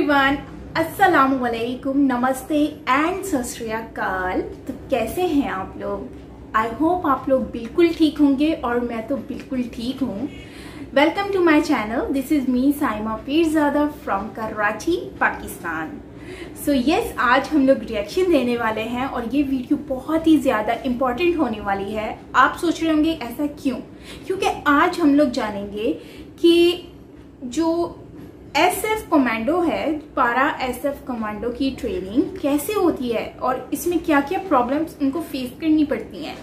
Everyone, अस्सलाम वालेकुम, नमस्ते एंड सत श्री अकाल। तो कैसे हैं आप लोग? आई होप आप लोग बिल्कुल ठीक होंगे और मैं तो बिल्कुल ठीक हूँ। Welcome to my channel. This is me Saima Pirzada from Karachi, Pakistan. So yes, आज हम लोग रिएक्शन देने वाले हैं और ये वीडियो बहुत ही ज़्यादा इम्पॉर्टेंट होने वाली है। आप सोच रहे होंगे ऐसा क्यों? क्योंकि आज हम लोग जानेंगे कि जो एसएफ कमांडो है, पारा एसएफ कमांडो की ट्रेनिंग कैसे होती है और इसमें क्या क्या प्रॉब्लम्स उनको फेस करनी पड़ती हैं।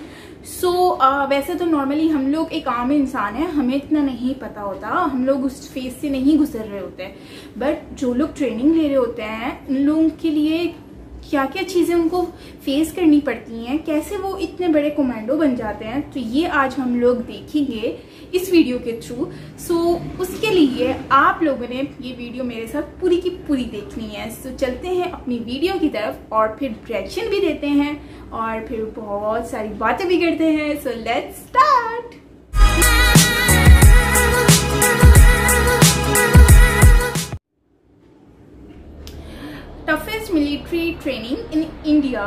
वैसे तो नॉर्मली हम लोग एक आम इंसान है, हमें इतना नहीं पता होता, हम लोग उस फेज से नहीं गुजर रहे होते। बट जो लोग ट्रेनिंग ले रहे होते हैं, उन लोगों के लिए क्या क्या चीज़ें उनको फेस करनी पड़ती हैं, कैसे वो इतने बड़े कमांडो बन जाते हैं, तो ये आज हम लोग देखेंगे इस वीडियो के थ्रू। उसके लिए आप लोगों ने ये वीडियो मेरे साथ पूरी की पूरी देखनी है। चलते हैं अपनी वीडियो की तरफ और फिर रिएक्शन भी देते हैं और फिर बहुत सारी बातें भी करते हैं। Let's start. Toughest military training in India.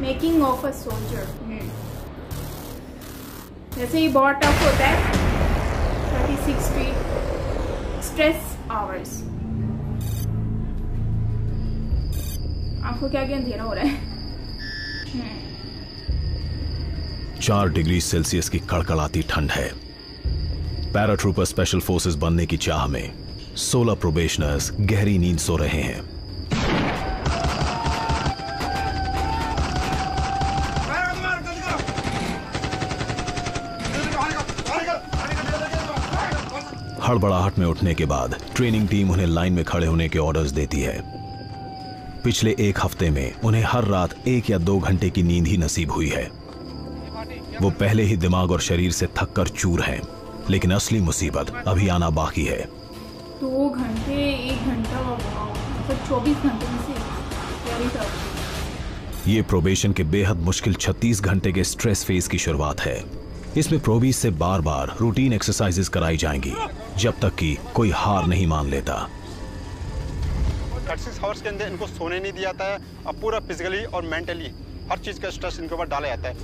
Making of a soldier. जैसे ये बहुत टफ होता है। 36 stress hours. आपको क्या क्या अंधेरा हो रहा है? 4 डिग्री सेल्सियस की कड़कड़ाती ठंड है। पैराट्रूपर स्पेशल फोर्सेस बनने की चाह में 16 प्रोबेशनर्स गहरी नींद सो रहे हैं। हड़बड़ाहट में उठने के बाद ट्रेनिंग टीम उन्हें लाइन में खड़े होने के ऑर्डर्स देती है। पिछले 1 हफ्ते में उन्हें हर रात 1 या 2 घंटे की नींद ही नसीब हुई है। वो पहले ही दिमाग और शरीर से थक कर चूर हैं, लेकिन असली मुसीबत अभी आना बाकी है। 2 घंटे 1 घंटा, मतलब 24 घंटे में से ये प्रोबेशन के बेहद मुश्किल 36 घंटे के स्ट्रेस फेज की शुरुआत है। इसमें प्रोबीज से बार बार रूटीन एक्सरसाइजेस कराई जाएंगी जब तक कि कोई हार नहीं मान लेता। 36 आवर्स के अंदर इनको सोने नहीं दिया जाता है। अब पूरा फिजिकली और मेंटली हर चीज का स्ट्रेस इनके ऊपर डाला जाता है।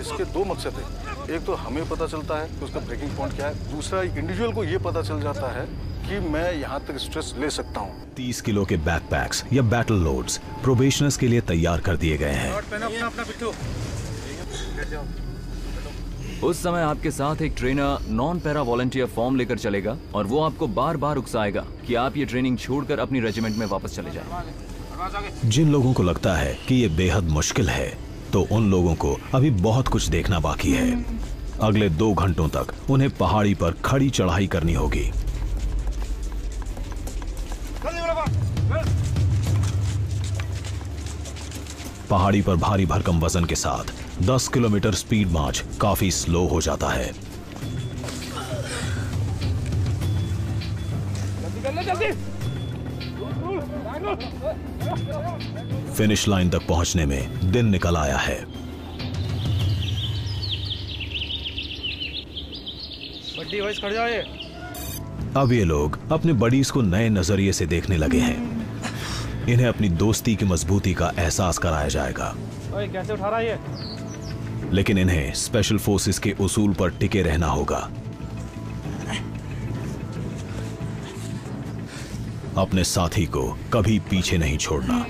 इसके 2 मकसद है। एक तो हमें पता चलता है कि उसका ब्रेकिंग पॉइंट क्या है, दूसरा इंडिविजुअल को ये पता चल जाता है कि मैं यहाँ तक स्ट्रेस ले सकता हूँ। 30 किलो के बैकपैक्स या बैटल लोड्स प्रोबेशनर्स के लिए तैयार कर दिए गए हैं। उस समय आपके साथ एक trainer non para volunteer form लेकर चलेगा और वो आपको बार बार उकसाएगा कि आप ये ट्रेनिंग छोड़कर अपनी रेजिमेंट में वापस चले जाएं। जिन लोगों को लगता है कि ये बेहद मुश्किल है, तो उन लोगों को अभी बहुत कुछ देखना बाकी है। अगले 2 घंटों तक उन्हें पहाड़ी पर खड़ी चढ़ाई करनी होगी। पहाड़ी पर भारी भरकम वजन के साथ 10 किलोमीटर स्पीड मार्च काफी स्लो हो जाता है। फिनिश लाइन तक पहुंचने में दिन निकल आया है। अब ये लोग अपने बडीज को नए नजरिए से देखने लगे हैं। इन्हें अपनी दोस्ती की मजबूती का एहसास कराया जाएगा। कैसे उठा रहा है ये? लेकिन इन्हें स्पेशल फोर्सेस के उसूल पर टिके रहना होगा। अपने साथी को कभी पीछे नहीं छोड़ना।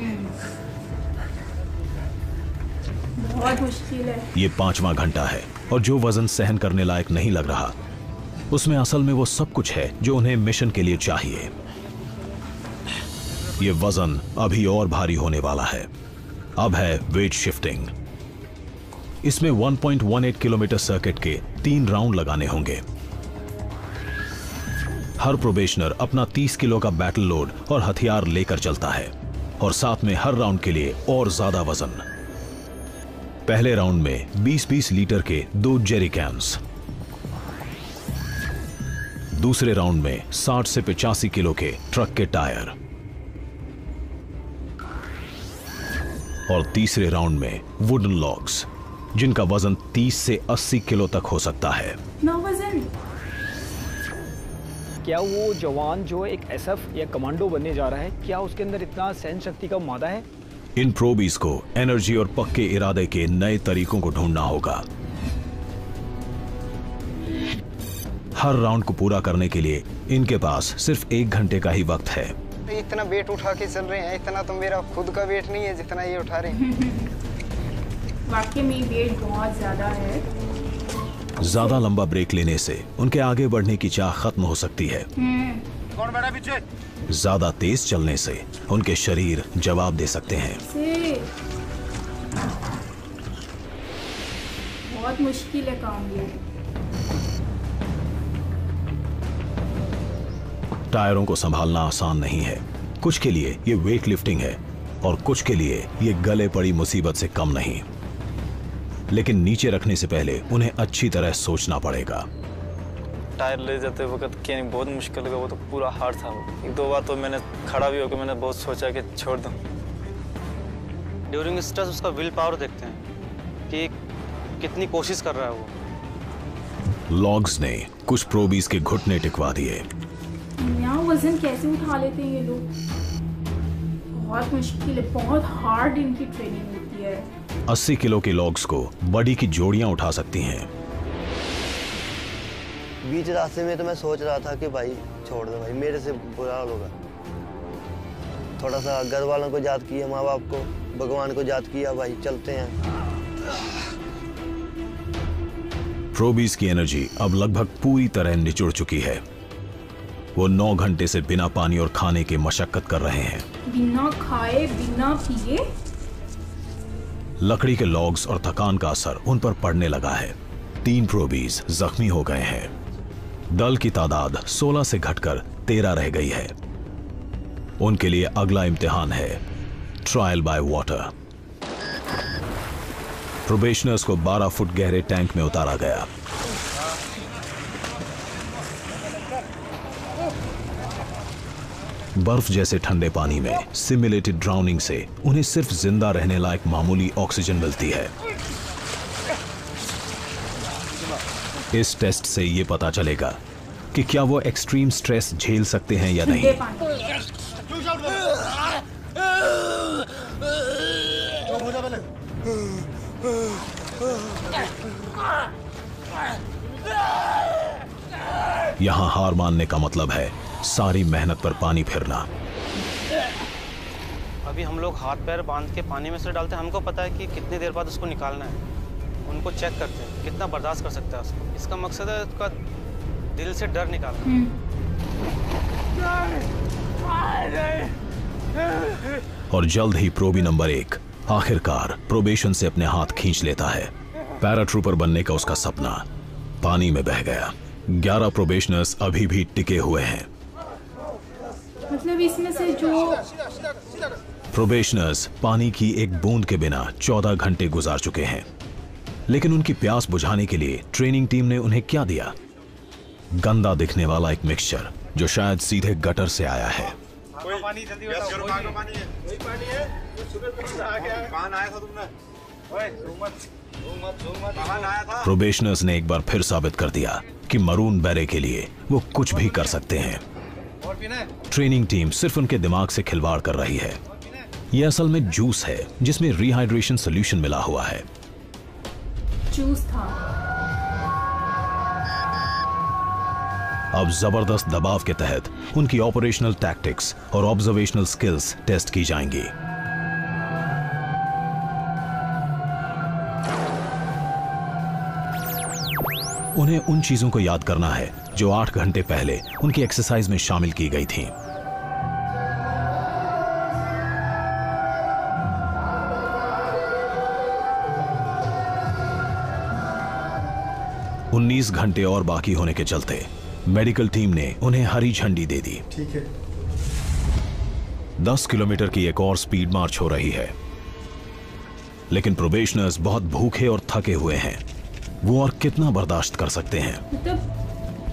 बहुत मुश्किल है। ये 5वां घंटा है और जो वजन सहन करने लायक नहीं लग रहा, उसमें असल में वो सब कुछ है जो उन्हें मिशन के लिए चाहिए। ये वजन अभी और भारी होने वाला है। अब है वेट शिफ्टिंग। इसमें 1.18 किलोमीटर सर्किट के 3 राउंड लगाने होंगे। हर प्रोबेशनर अपना 30 किलो का बैटल लोड और हथियार लेकर चलता है और साथ में हर राउंड के लिए और ज्यादा वजन। पहले राउंड में 20-20 लीटर के 2 जेरी कैन्स, दूसरे राउंड में 60 से 85 किलो के ट्रक के टायर और तीसरे राउंड में वुडन लॉग्स। जिनका वजन 30 से 80 किलो तक हो सकता है। ना वजन। क्या वो जवान जो एक एसएफ या कमांडो बनने जा रहा है, क्या उसके अंदर इतना सहन शक्ति का मादा है? इन प्रोबीज को एनर्जी और पक्के इरादे के नए तरीकों को ढूंढना होगा। हर राउंड को पूरा करने के लिए इनके पास सिर्फ 1 घंटे का ही वक्त है। इतना वेट उठा के चल रहे हैं, इतना तो मेरा खुद का वेट नहीं है जितना ये उठा रहे हैं। वाकई में वेट बहुत ज्यादा है। ज्यादा लंबा ब्रेक लेने से उनके आगे बढ़ने की चाह खत्म हो सकती है। कौन बैठा पीछे? ज्यादा तेज चलने से उनके शरीर जवाब दे सकते हैं। बहुत मुश्किल है काम ये। टायरों को संभालना आसान नहीं है। कुछ के लिए ये वेट लिफ्टिंग है और कुछ के लिए ये गले पड़ी मुसीबत से कम नहीं। लेकिन नीचे रखने से पहले उन्हें अच्छी तरह सोचना पड़ेगा। टायर ले जाते वक्त क्या बहुत मुश्किल लगा, वो तो पूरा हार्ड था। 1-2 बार तो मैंने खड़ा भी होकर मैंने बहुत सोचा कि छोड़ दूं। ड्यूरिंग स्ट्रेस उसका विल पावर देखते हैं कि कितनी कोशिश कर रहा है वो। लॉग्स ने कुछ प्रोबीज के घुटने टिकवा दिए। यहाँ वजन कैसे उठा लेते हैं ये लोग? बहुत मुश्किल है, बहुत हार्ड इनकी ट्रेनिंग होती है। 80 किलो के लॉग्स को बॉडी की जोड़ियां उठा सकती हैं। बीच रास्ते में तो मैं सोच रहा था कि भाई छोड़ दो भाई, मेरे से बुरा हाल होगा। थोड़ा सा घर वालों को याद किया, माँ बाप को, भगवान को याद किया, भाई चलते हैं। प्रोबीज की एनर्जी अब लगभग पूरी तरह निचुड़ चुकी है। वो 9 घंटे से बिना पानी और खाने के मशक्कत कर रहे हैं। बिना खाए बिना पिए। लकड़ी के लॉग्स और थकान का असर उन पर पड़ने लगा है। 3 प्रोबीज जख्मी हो गए हैं। दल की तादाद 16 से घटकर 13 रह गई है। उनके लिए अगला इम्तिहान है ट्रायल बाय वाटर। प्रोबेशनर्स को 12 फुट गहरे टैंक में उतारा गया। बर्फ जैसे ठंडे पानी में सिमुलेटेड ड्राउनिंग से उन्हें सिर्फ जिंदा रहने लायक मामूली ऑक्सीजन मिलती है। इस टेस्ट से ये पता चलेगा कि क्या वो एक्सट्रीम स्ट्रेस झेल सकते हैं या नहीं। यहां हार मानने का मतलब है सारी मेहनत पर पानी फिरना। अभी हम लोग हाथ पैर बांध के पानी में से डालते हैं, हमको पता है कि कितनी देर बाद उसको निकालना है। उनको चेक करते हैं कितना बर्दाश्त कर सकता है उसको। इसका मकसद है उसका दिल से डर निकालना। और जल्द ही प्रोबी नंबर 1 आखिरकार प्रोबेशन से अपने हाथ खींच लेता है। पैराट्रूपर बनने का उसका सपना पानी में बह गया। 11 प्रोबेशनर्स अभी भी टिके हुए हैं। मतलब इसमें से जो प्रोबेशनर्स पानी की एक बूंद के बिना 14 घंटे गुजार चुके हैं। लेकिन उनकी प्यास बुझाने के लिए ट्रेनिंग टीम ने उन्हें क्या दिया? गंदा दिखने वाला एक मिक्सचर जो शायद सीधे गटर से आया है। प्रोबेशनर्स ने एक बार फिर साबित कर दिया कि मरून बैरे के लिए वो कुछ भी कर सकते हैं। ट्रेनिंग टीम सिर्फ उनके दिमाग से खिलवाड़ कर रही है। यह असल में जूस है जिसमें रिहाइड्रेशन सॉल्यूशन मिला हुआ है। जूस था। अब जबरदस्त दबाव के तहत उनकी ऑपरेशनल टैक्टिक्स और ऑब्जर्वेशनल स्किल्स टेस्ट की जाएंगी। उन्हें उन चीजों को याद करना है जो 8 घंटे पहले उनकी एक्सरसाइज में शामिल की गई थी। उन्नीस घंटे और बाकी होने के चलते मेडिकल टीम ने उन्हें हरी झंडी दे दी। ठीक है। 10 किलोमीटर की एक और स्पीड मार्च हो रही है। लेकिन प्रोबेशनर्स बहुत भूखे और थके हुए हैं। वो और कितना बर्दाश्त कर सकते हैं? मतलब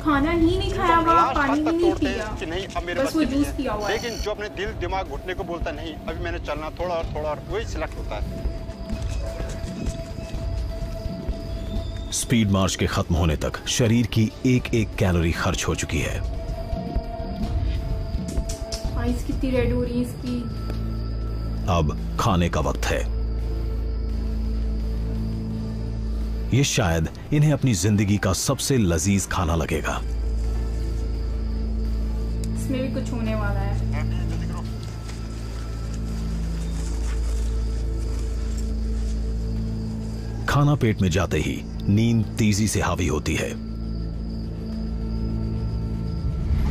खाना ही नहीं खाया हुआ, पानी भी नहीं पिया, कि नहीं अब मेरे बस वो जूस पिया हुआ है। लेकिन जो अपने दिल दिमाग घुटने को बोलता नहीं अभी मैंने चलना थोड़ा और वही सिलेक्ट होता है। स्पीड मार्च के खत्म होने तक शरीर की एक एक कैलोरी खर्च हो चुकी है। आइस कितनी रेड हो रही है इसकी। अब खाने का वक्त है। ये शायद इन्हें अपनी जिंदगी का सबसे लजीज खाना लगेगा। इसमें भी कुछ होने वाला है। खाना पेट में जाते ही नींद तेजी से हावी होती है,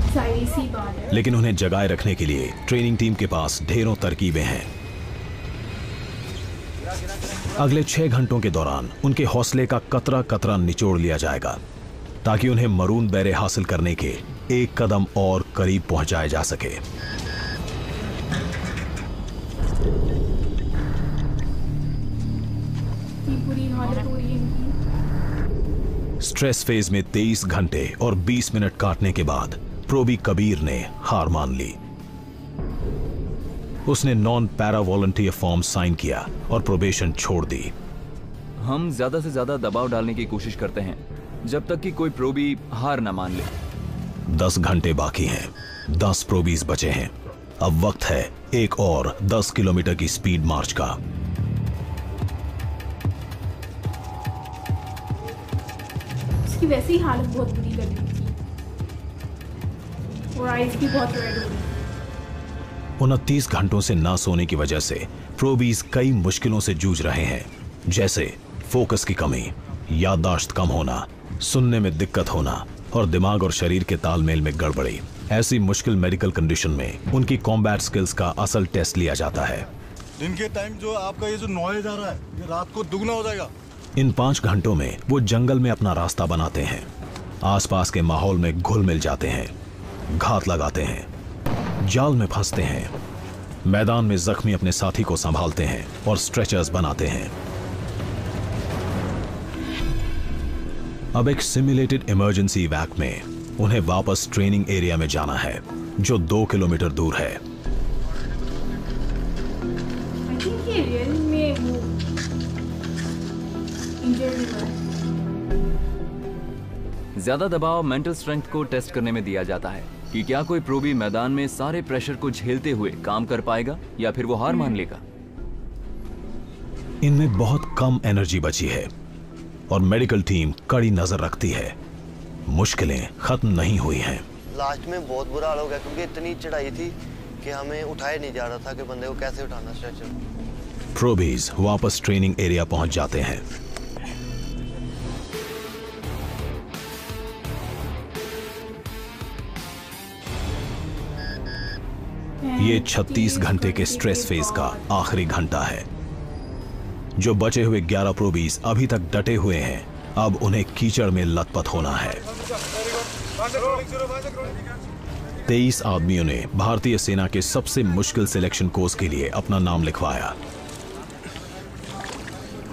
सारी सी बात है। लेकिन उन्हें जगाए रखने के लिए ट्रेनिंग टीम के पास ढेरों तरकीबें हैं। अगले 6 घंटों के दौरान उनके हौसले का कतरा कतरा निचोड़ लिया जाएगा ताकि उन्हें मरून बेरे हासिल करने के एक कदम और करीब पहुंचाया जा सके। बुरी हालत हो रही है इनकी। स्ट्रेस फेज में 23 घंटे और 20 मिनट काटने के बाद प्रोबी कबीर ने हार मान ली। उसने non para volunteer form sign किया और प्रोबेशन छोड़ दी। हम ज्यादा से ज्यादा दबाव डालने की कोशिश करते हैं जब तक कि कोई प्रोबी हार ना मान ले। 10 घंटे बाकी हैं, 10 प्रोबीज बचे हैं। अब वक्त है एक और 10 किलोमीटर की स्पीड मार्च का। उसकी वैसे ही हालत बहुत बुरी लग रही थी और आइस भी बहुत रेड हो रही थी। 29 घंटों से ना सोने की वजह से प्रोबीज कई मुश्किलों से जूझ रहे हैं, जैसे फोकस की कमी, याददाश्त कम होना, सुनने में दिक्कत होना और दिमाग और शरीर के तालमेल में गड़बड़ी। ऐसी मुश्किल मेडिकल कंडीशन में उनकी कॉम्बैट स्किल्स का असल टेस्ट लिया जाता है। दिन के टाइम जो आपका ये जो नॉइज आ रहा है, ये रात को दुगना हो जाएगा। इन 5 घंटों में वो जंगल में अपना रास्ता बनाते हैं, आसपास के माहौल में घुल मिल जाते हैं, घात लगाते हैं, जाल में फंसते हैं, मैदान में जख्मी अपने साथी को संभालते हैं और स्ट्रेचर्स बनाते हैं। अब एक सिमुलेटेड इमरजेंसी वैक में उन्हें वापस ट्रेनिंग एरिया में जाना है, जो 2 किलोमीटर दूर है। ज्यादा दबाव मेंटल स्ट्रेंथ को टेस्ट करने में दिया जाता है कि क्या कोई प्रोबी मैदान में सारे प्रेशर को झेलते हुए काम कर पाएगा या फिर वो हार मान लेगा। इनमें बहुत कम एनर्जी बची है और मेडिकल टीम कड़ी नजर रखती है। मुश्किलें खत्म नहीं हुई हैं। लास्ट में बहुत बुरा हाल हो गया क्योंकि इतनी चढ़ाई थी कि हमें उठाया नहीं जा रहा था कि बंदे को कैसे उठाना स्ट्रेचर। प्रोबीज वापस ट्रेनिंग एरिया पहुंच जाते हैं। ये 36 घंटे के स्ट्रेस फेज का आखिरी घंटा है। जो बचे हुए 11 प्रोबीज अभी तक डटे हुए हैं, अब उन्हें कीचड़ में लथपथ होना है। 23 आदमियों ने भारतीय सेना के सबसे मुश्किल सिलेक्शन कोर्स के लिए अपना नाम लिखवाया।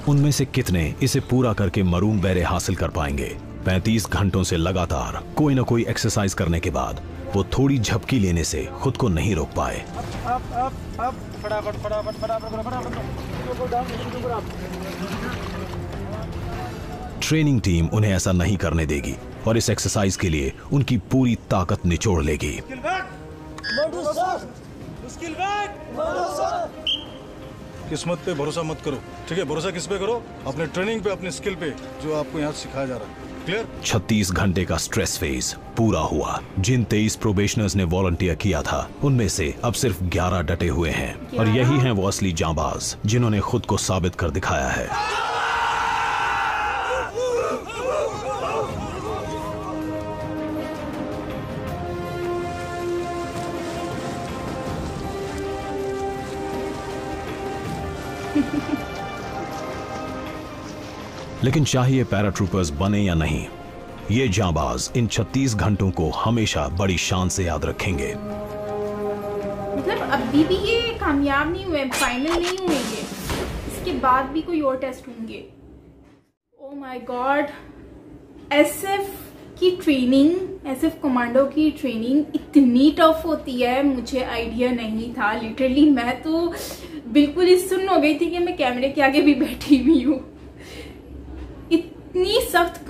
उनमें से कितने इसे पूरा करके मरून बेरे हासिल कर पाएंगे? 35 घंटों से लगातार कोई ना कोई एक्सरसाइज करने के बाद वो थोड़ी झपकी लेने से खुद को नहीं रोक पाए। ट्रेनिंग टीम उन्हें ऐसा नहीं करने देगी और इस एक्सरसाइज के लिए उनकी पूरी ताकत निचोड़ लेगी। किस्मत पे भरोसा मत करो, ठीक है? भरोसा किस पे करो? अपने ट्रेनिंग पे, अपने स्किल पे, जो आपको यहाँ सिखाया जा रहा है। क्लियर? 36 घंटे का स्ट्रेस फेज पूरा हुआ। जिन 23 प्रोबेशनर्स ने वॉलंटियर किया था, उनमें से अब सिर्फ 11 डटे हुए हैं और यही हैं वो असली जांबाज जिन्होंने खुद को साबित कर दिखाया है। लेकिन चाहे ये पैराट्रूपर्स बने या नहीं, ये जांबाज इन 36 घंटों को हमेशा बड़ी शान से याद रखेंगे। मतलब अभी भी ये कामयाब नहीं हुए, फाइनल नहीं हुए ये, इसके बाद भी कोई और टेस्ट होंगे। ओ माय गॉड, एसएफ की ट्रेनिंग, एसएफ कमांडो की ट्रेनिंग इतनी टफ होती है, मुझे आइडिया नहीं था। लिटरली मैं तो बिल्कुल ही सुन्न हो गई थी कि मैं कैमरे के आगे भी बैठी हुई हूँ। इतनी सख्त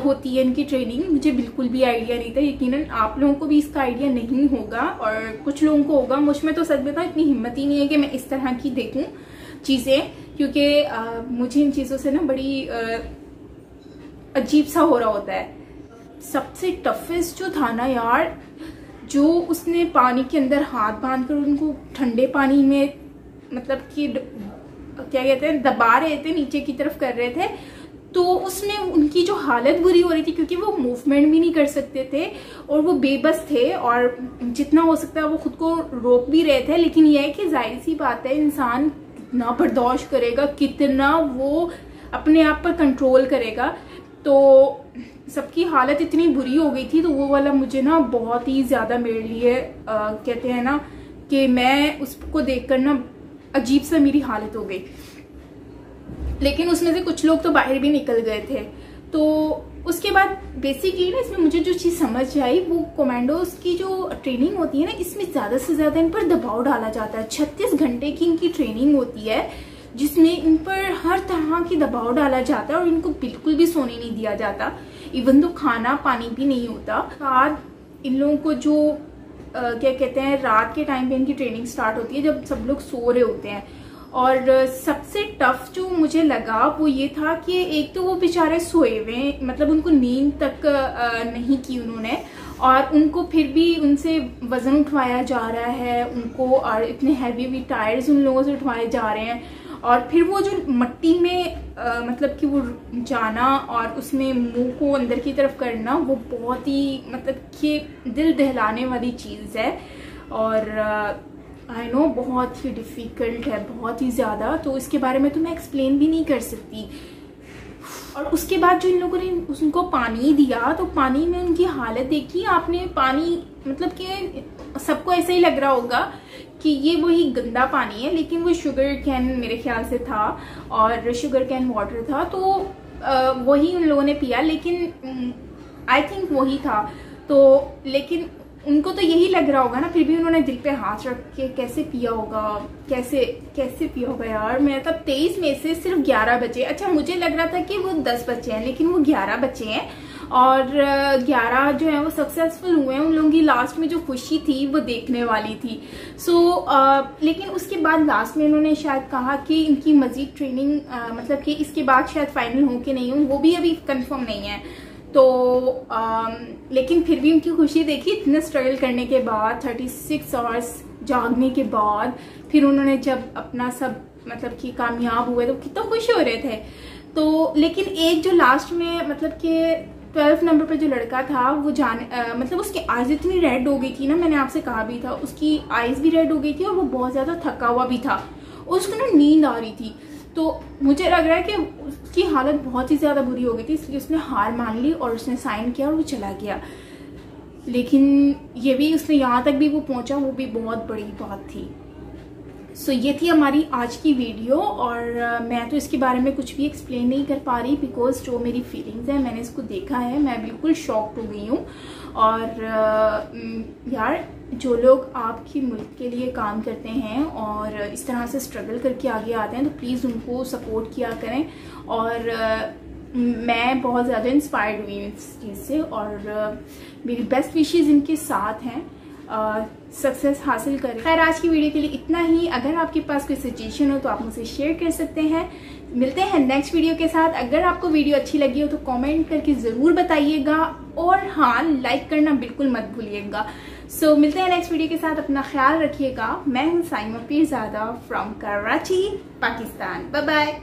होती है इनकी ट्रेनिंग, मुझे बिल्कुल भी आइडिया नहीं था। यकीनन आप लोगों को भी इसका आइडिया नहीं होगा और कुछ लोगों को होगा। मुझ में तो सच बताऊं इतनी हिम्मत ही नहीं है कि मैं इस तरह की देखूं चीज़ें, क्योंकि मुझे इन चीज़ों से ना बड़ी अजीब सा हो रहा होता है। सबसे टफेस्ट जो था ना यार, जो उसने पानी के अंदर हाथ बांधकर उनको ठंडे पानी में मतलब कि क्या कहते हैं दबा रहे थे, नीचे की तरफ कर रहे थे, तो उसमें उनकी जो हालत बुरी हो रही थी क्योंकि वो मूवमेंट भी नहीं कर सकते थे और वो बेबस थे और जितना हो सकता है वो खुद को रोक भी रहे थे। लेकिन यह है कि जाहिर सी बात है इंसान कितना बर्दाश्त करेगा, कितना वो अपने आप पर कंट्रोल करेगा। तो सबकी हालत इतनी बुरी हो गई थी, तो वो वाला मुझे ना बहुत ही ज़्यादा मेरे लिए कहते हैं ना कि मैं उसको देखकर ना अजीब सा मेरी हालत हो गई। लेकिन उसमें से कुछ लोग तो बाहर भी निकल गए थे। तो उसके बाद बेसिकली ना इसमें मुझे जो चीज़ समझ आई वो कमांडोज की जो ट्रेनिंग होती है ना, इसमें ज़्यादा से ज़्यादा इन पर दबाव डाला जाता है। 36 घंटे की इनकी ट्रेनिंग होती है जिसमें इन पर हर तरह की दबाव डाला जाता है और इनको बिल्कुल भी सोने नहीं दिया जाता। इवन तो खाना पानी भी नहीं होता। बाद इन लोगों को जो क्या कहते हैं रात के टाइम पे इनकी ट्रेनिंग स्टार्ट होती है जब सब लोग सो रहे होते हैं। और सबसे टफ जो मुझे लगा वो ये था कि एक तो वो बेचारे सोए हुए, मतलब उनको नींद तक नहीं की उन्होंने, और उनको फिर भी उनसे वजन उठवाया जा रहा है उनको, और इतने हैवी टायर्स उन लोगों से उठवाए जा रहे हैं। और फिर वो जो मट्टी में मतलब कि वो जाना और उसमें मुंह को अंदर की तरफ करना, वो बहुत ही मतलब कि दिल दहलाने वाली चीज़ है। और आई नो बहुत ही डिफ़िकल्ट है, बहुत ही ज़्यादा। तो इसके बारे में तो मैं एक्सप्लेन भी नहीं कर सकती। और उसके बाद जो इन लोगों ने उनको पानी दिया, तो पानी में उनकी हालत देखी आपने। पानी मतलब कि सबको ऐसा ही लग रहा होगा कि ये वही गंदा पानी है, लेकिन वो शुगर कैन मेरे ख्याल से था और शुगर कैन वाटर था, तो वही उन लोगों ने पिया। लेकिन आई थिंक वही था। तो लेकिन उनको तो यही लग रहा होगा ना, फिर भी उन्होंने दिल पे हाथ रख के कैसे पिया होगा, कैसे पिया होगा यार। मैं तब 23 में से सिर्फ 11 बचे। अच्छा मुझे लग रहा था कि वो 10 बच्चे हैं, लेकिन वो 11 बचे हैं और 11 जो है वो सक्सेसफुल हुए हैं। उन लोगों की लास्ट में जो खुशी थी वो देखने वाली थी। लेकिन उसके बाद लास्ट में उन्होंने शायद कहा कि इनकी मजीद ट्रेनिंग मतलब कि इसके बाद शायद फाइनल हो कि नहीं हो, वो भी अभी कंफर्म नहीं है। तो लेकिन फिर भी उनकी खुशी देखी, इतने स्ट्रगल करने के बाद 36 आवर्स जागने के बाद फिर उन्होंने जब अपना सब मतलब कि कामयाब हुए तो कितना खुश हो रहे थे। तो लेकिन एक जो लास्ट में मतलब कि 12 नंबर पर जो लड़का था वो मतलब उसकी आईज इतनी रेड हो गई थी ना, मैंने आपसे कहा भी था, उसकी आईज भी रेड हो गई थी और वो बहुत ज़्यादा थका हुआ भी था और उसको ना नींद आ रही थी। तो मुझे लग रहा है कि उसकी हालत बहुत ही ज़्यादा बुरी हो गई थी, इसलिए उसने हार मान ली और उसने साइन किया और वो चला गया। लेकिन ये भी उसने यहाँ तक भी वो पहुँचा, वो भी बहुत बड़ी बात थी। सो ये थी हमारी आज की वीडियो और मैं तो इसके बारे में कुछ भी एक्सप्लेन नहीं कर पा रही बिकॉज जो मेरी फीलिंग्स है, मैंने इसको देखा है, मैं बिल्कुल शॉक्ड हो गई हूँ। और यार जो लोग आपके मुल्क के लिए काम करते हैं और इस तरह से स्ट्रगल करके आगे आते हैं तो प्लीज़ उनको सपोर्ट किया करें। और मैं बहुत ज़्यादा इंस्पायर्ड हुई इस चीज़ से और मेरी बेस्ट विशेज़ इनके साथ हैं, सक्सेस हासिल करें। खैर आज की वीडियो के लिए इतना ही। अगर आपके पास कोई सजेशन हो तो आप मुझसे शेयर कर सकते हैं। मिलते हैं नेक्स्ट वीडियो के साथ। अगर आपको वीडियो अच्छी लगी हो तो कमेंट करके ज़रूर बताइएगा और हाँ लाइक करना बिल्कुल मत भूलिएगा। सो मिलते हैं नेक्स्ट वीडियो के साथ, अपना ख्याल रखिएगा। मैं हूँ Saima Pirzada from Karachi, Pakistan. Bye bye.